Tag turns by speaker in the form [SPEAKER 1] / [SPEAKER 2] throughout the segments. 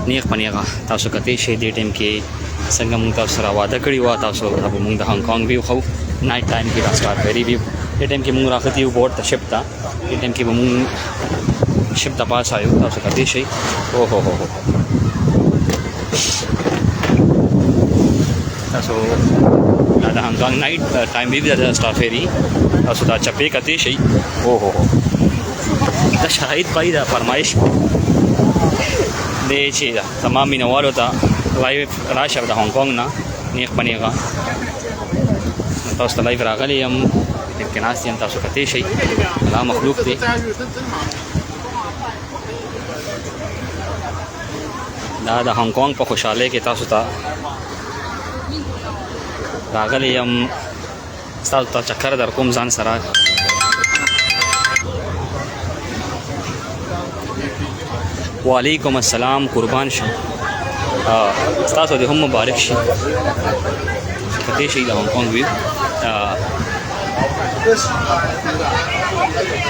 [SPEAKER 1] نیغ په نیغه تاسو کتلی شئ دې ټایم کې څنګه موږ تاسو سره واده کړي وو تاسو به موږ د هانګ کانګ ویو خو نایټ ټایم کې د اسټار فیری ویو دې ټایم کې موږ راغلي یو بورډ ته شپ ته دې ټایم کې به موږ شپ ته پاس آیو تاسو کتلی شئ او هو هو تاسو دا د هانګ کانګ نایټ ټایم ویو د اسټار فیری تاسو دا چپې کتلی شئ او هو هو دا شاهد پای دا فرمایش دی چې تمام مینوالو ته لایو راشه د هانګ کانګ نه نیغ په نیغه تاسو ته لایو راغلی یم کې ناست یم تاسو کتلی شئ دا مخلوق دی دا د هانګ کانګ په خوشحالۍ کې تاسو ته راغلی یم تاسو ته چکر در کوم ځان سره وعلیکم السلام قربان شم تاسو دې هم مبارک شي کتلی شئ د هانګ کانګ ویو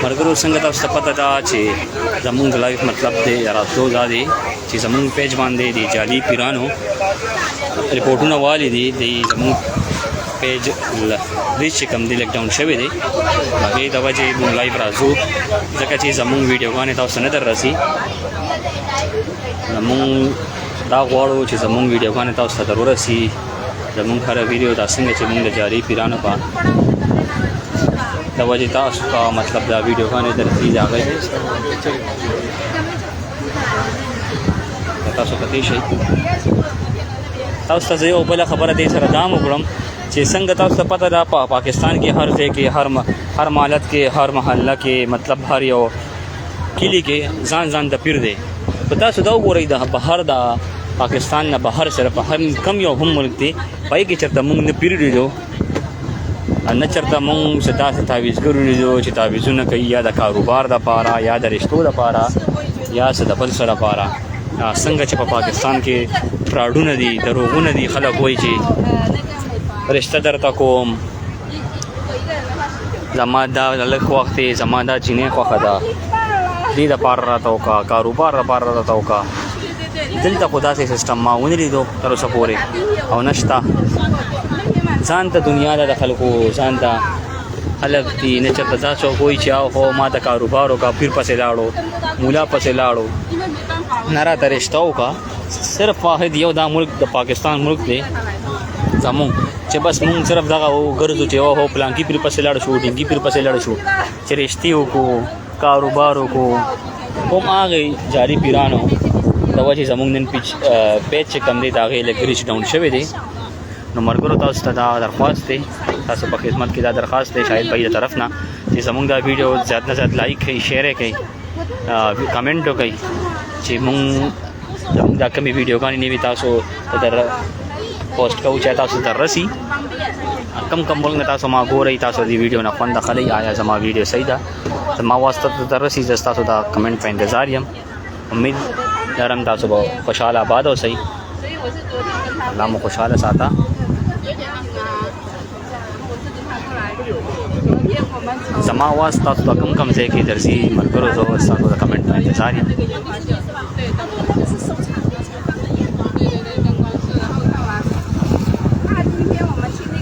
[SPEAKER 1] ملګرو څنګه تاسو ته پته ده چې زمونږ د لایف مطلب دی راتلو دا دی چې زمونږ پیج باندې د جعلي پیرانو رپورټونه والي دي د زمونږ پیج ریچ چې کوم دی لک ډاون شوی دی هغې د وجې موږ لایف راځو ځکه چې زمونږ ویډیوګانې تاسو ته نه در رسي زمونږ دا غواړو چې زمونږ ویډیوګانې تاسو ته در ورسي زمونږ هره ویډیو دا څنګه چې موږ د جعلي پیرانو په د وجې تاسو ته مطلب دا ویډیوګانې درځي د هغې تاسو کتلی شئ تاسو ته زه یو بله خبره دې سره دا م وکړم چې څنګه تاسو ته پته ده په پاکستان کې هر ځای کې هر مالت کې هر محله کې مطلب هر یو کلي کې ځان ځان د پیر دی په تاسو دا وګورئ د بهر د پاکستان نه بهر سره په هر کم یو هم ملک دی پای کې چېرته موږ نه پیر لیدو نه چېرته موږ څه داسې تعویضګر ولیدو چې تعویضونه کوي یا د کاروبار دپاره یا د رشتو دپاره یا څه د بل څه دپاره څنګه چې په پاکستان کې فراډونه دي دروغونه دي خلک وایي چې رشته درته کوم زما دا لږ وخت دی زما دا جینۍ خوښه ده دې دپاره راته وکړه کاروبار دپاره راته وکړه دلته خو داسې سیسټم ما ونه لیدو تر اوسه پورې او نشته ځان ته دنیا ده د خلکو ځان ته خلک دي نه چېرته دا څوک وایي چې هو ما د کاروبار وکړه پیر پسې لاړو مولا پسې لاړو نه راته رشته وکړه صرف واحد یو دا ملک د پاکستان ملک دی زمونږ چې بس مونږ صرف دغه وګرځو چې هو پلانکي پیر پسې لاړ شو ډینګي پیر پسې لاړ شو چې رشتې وکړو کاروبار وکړو هم هغې جعلي پیرانو د وجې زمونږ نن پیج چې کوم دی د هغې لږ ریچ ډاون شوی دی نو ملګرو تاسو ته دا درخواست دی تاسو په خدمت کې دا درخواست دی شاید بھائی د طرف نه چې زمونږ دا ویډیو زیات نه زیات لایک کړئ شیر یې کړئ کمنټ وکړئ چې مونږ دا کومې ویډیوګانې نوي تاسو ته در پوسټ کوو چې تاسو ته رسي کم ملک نه تاسو ما ګورئ تاسو دې ویډیو نه خوند اخلئ آیا زما ویډیو صحیح ده زما واسطه ته در رسي زه ستاسو دا کمنټ په انتظار یم امید لرم تاسو به خوشحاله آباد اوسئ الله مو خوشحاله ساته زما आवाज تاسو ته کم ځای کې درځي ملګرو زه ستاسو د کمنټ په انتظار یم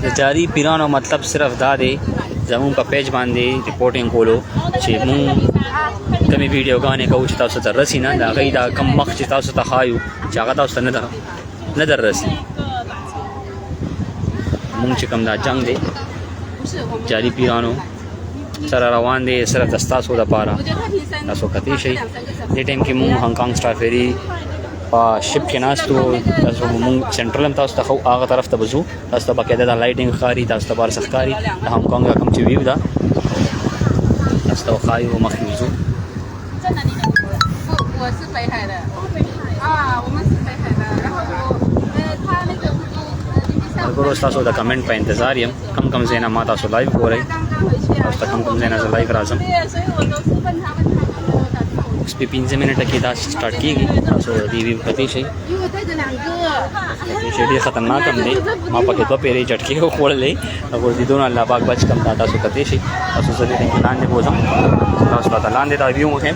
[SPEAKER 1] د جعلي پیرانو مطلب صرف دا دی زمونږ په پیج باندې رپورټینګ کولو چې مونږ کمې ویډیوګانې کوو چې تاسو ته رسي نه د هغې دا کم مخ چې تاسو ته ښایو چې هغه تاسو ته نه در رسي مونږ چې کوم دا جنګ دی جعلي پیرانو سره روان دی صرف د ستاسو دپاره تاسو کتلی شئ دې ټایم کې مونږ هانګ کانګ اسټار فیري په شپ کې ناست وو تاسو مونږ سنټرل هم تاسو ته هغه طرف ته به ځو تاسو ته باقاعده دا لایټینګ ښکاري تاسو ته بار څه ښکاري د هانګ کانګ دا کوم چې ویو ده تاسو ته وښایو مخکې وځو ملګرو ستاسو د کمنټ په انتظار یم کم ځای نه ما تاسو لایو ګورئ تاسو ته کم ځای نه زه لایو راځم اوس په 15 منټه کې دا سٹارټ کیږي تاسو دې ویو کتلی شئ ډېر خطرناک هم دی ما پکې دوه پیرې چټکې وخوړلې غورځېدو نه الله پاک بچ کړم دا تاسو کتلی شئ تاسو زه دې لاندې بوځم تاسو ته لاندې دا ویو مهم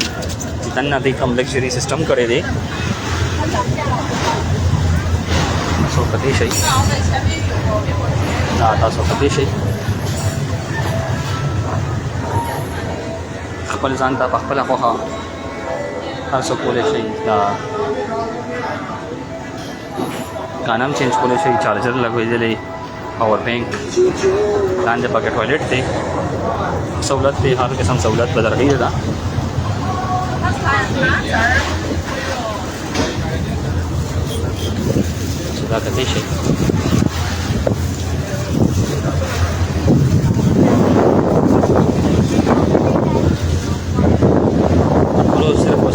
[SPEAKER 1] چې دننه دې کوم لګژري سیسټم کړی دی تاسو پدې شي دا تاسو پدې شي خپل ځان ته خپل خوخه هر څه کولای شي دا غانم چینج کولای شي چارجر لګوي پاور بینک لاندې پکې ټوائلټ دی سہولت دی هر قسم سہولت به درغلی ده دا کته شي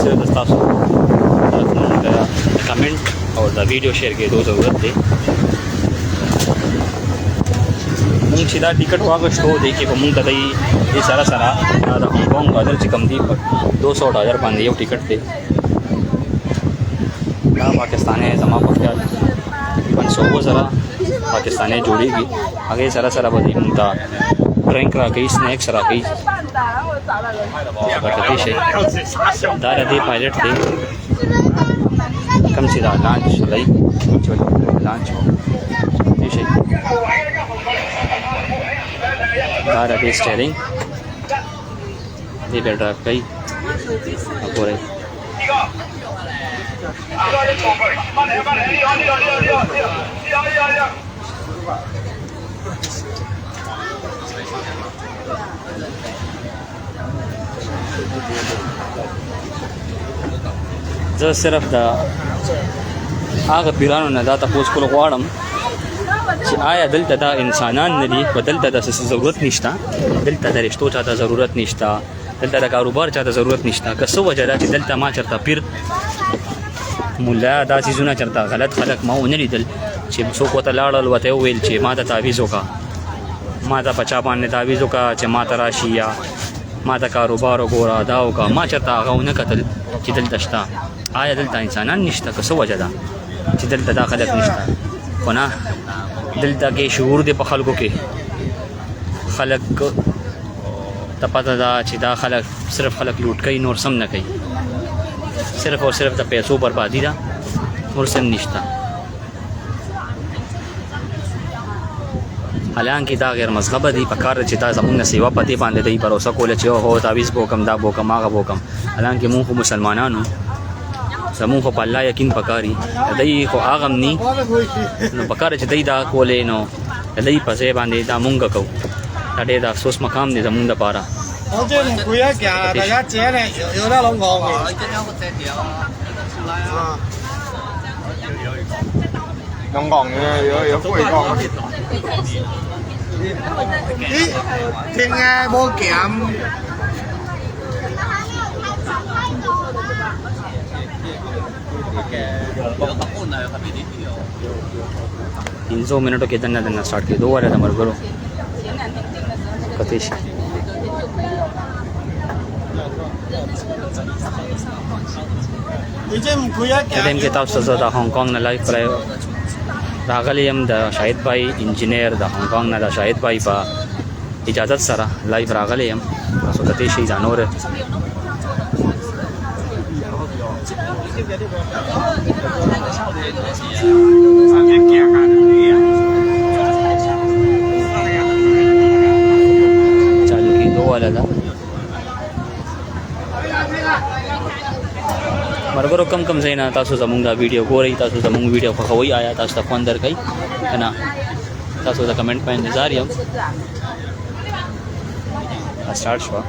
[SPEAKER 1] صرف تاسو دا کمنټ او دا ویډیو شیر کېدو ضرورت دی مونږ چې دا ټیکټ واغښتو دی کې په مونږ ته دی سره سره دا هانګ کانګ بازار چې کم دی $200 باندې یو ټیکټ دی دا پاکستاني زما په خیال 500 زره پاکستاني جوړیږي هغه سره سره به مونږ ته ډرینک راکوي سنیکس راکوي کته شي دا د پایلټ دی کم چې دا لانچ لای لانچ دی شي دا د سټیرینګ دی به ډرایو کوي اپوره زه صرف دا هغه پیرانو نه دا تاسو کول غواړم چې آیا دلته دا انسانان نه دي په دلته د ضرورت نشته دلته د رښتو چاته ضرورت نشته دلته د کاروبار چاته ضرورت نشته که څه وجه ده چې دلته ما چرته پیر مولا دا چیزونه چرته غلط خلک ما ونه لیدل چې څوک ورته لاړل ورته وویل چې ما ته تعویض وکړه ما ته په چا باندې تعویض وکړه چې ما ته راشي یا ما ته کاروبار وګوره دا وکړه ما چرته هغه ونه کتل چې دلته شته آیا دلته انسانان نشته که څه وجه ده چې دلته دا خلک نشته خو نه دلته کې شعور دی په خلکو کې خلک ته پته ده چې دا خلک صرف خلک لوټ کوي نور سم نه کوي صرف او صرف د پیسو بربادي ده نور سم نشته حالانکه دا غیر مذهبه دی په کار چې دا زمونږ سیوا پتی باندې دی باور کوله چې هو تعویض بوکم دا بوکم هغه بوکم حالانکه مونږ مسلمانانو زمونږ په الله یقین پکاري دای خو هغه ني نو پکاره چې دای دا کولې نو دای په ځای باندې دا مونږ کو دا ډېر د افسوس مقام دی زمونږ لپاره
[SPEAKER 2] 我即係唔攰一件，大家借嚟有得攞我嘅。用昂嘅，有杯降。咦？聽嘅冇減。
[SPEAKER 1] 15 मिनटों के दन्ना स्टार्ट किया 2 वाले नंबर करो कतेश टाइम के तौर से हांगकांग न लाइव पर रागली हम द शाहिद भाई इंजीनियर द हांगकांग न द शाहिद भाई पा इजाज़त सरा लाइव रागली हम सो कतेश ही जानवर चालू की 2 वाला था मरगरो कम कम से ना तासो जमूंगा वीडियो को रही तासो जमूंग वीडियो को वही आया तासो तक अंदर कई है ना तासो द कमेंट में इंतजार ही हम स्टार्ट हुआ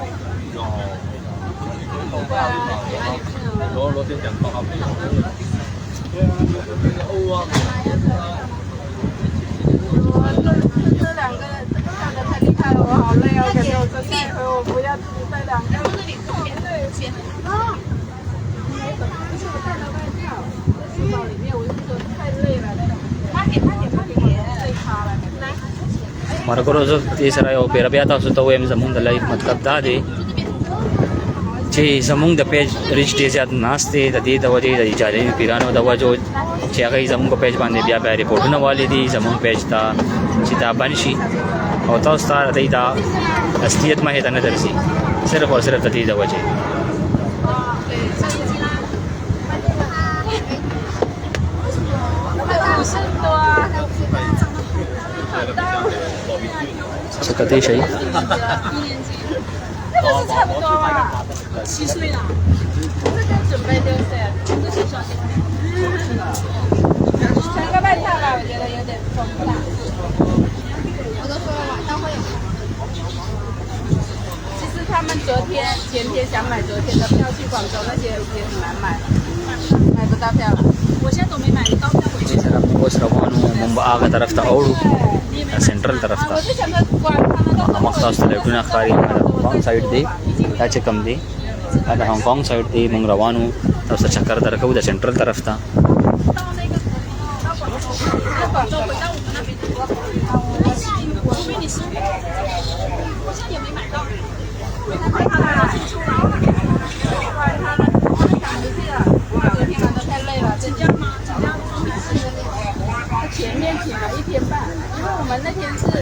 [SPEAKER 1] हमारा को रोज़ तीसरा यो पेरा बिया था सुता हुए हम ज़मून द लाइफ मतलब दा दे चे ज़मून द पेज रिच डे ज़्यादा नास्ते द दे द वजह द जाले पिरानो द वजह चे अगर ज़मून को पेज बांधे बिया पे रिपोर्ट न वाले दी ज़मून पेज था चिता बनशी और तो स्टार द दा असलियत में है ता नज़र सी सिर्फ और सिर्फ द दे द वजह कधी शाही
[SPEAKER 3] 那个是差不多啊，7岁了。这个准备6岁，这是小学。全个外套吧，我觉得有点风大。我都说了晚上会有。其实他们前天想买昨天的票去广州，那些也很难买，买不到票了。我现在都没买到票回去。
[SPEAKER 1] bos rawanu mumbaa ka taraf ta oru central taraf ta
[SPEAKER 3] 我就想着管他们都。
[SPEAKER 1] maqtas ta letu na khari ada Hong Kong side de ta chekam de ada Hong Kong side de mung rawanu ta sa chakar taraf uda central taraf ta
[SPEAKER 3] 到广州回到我们那边。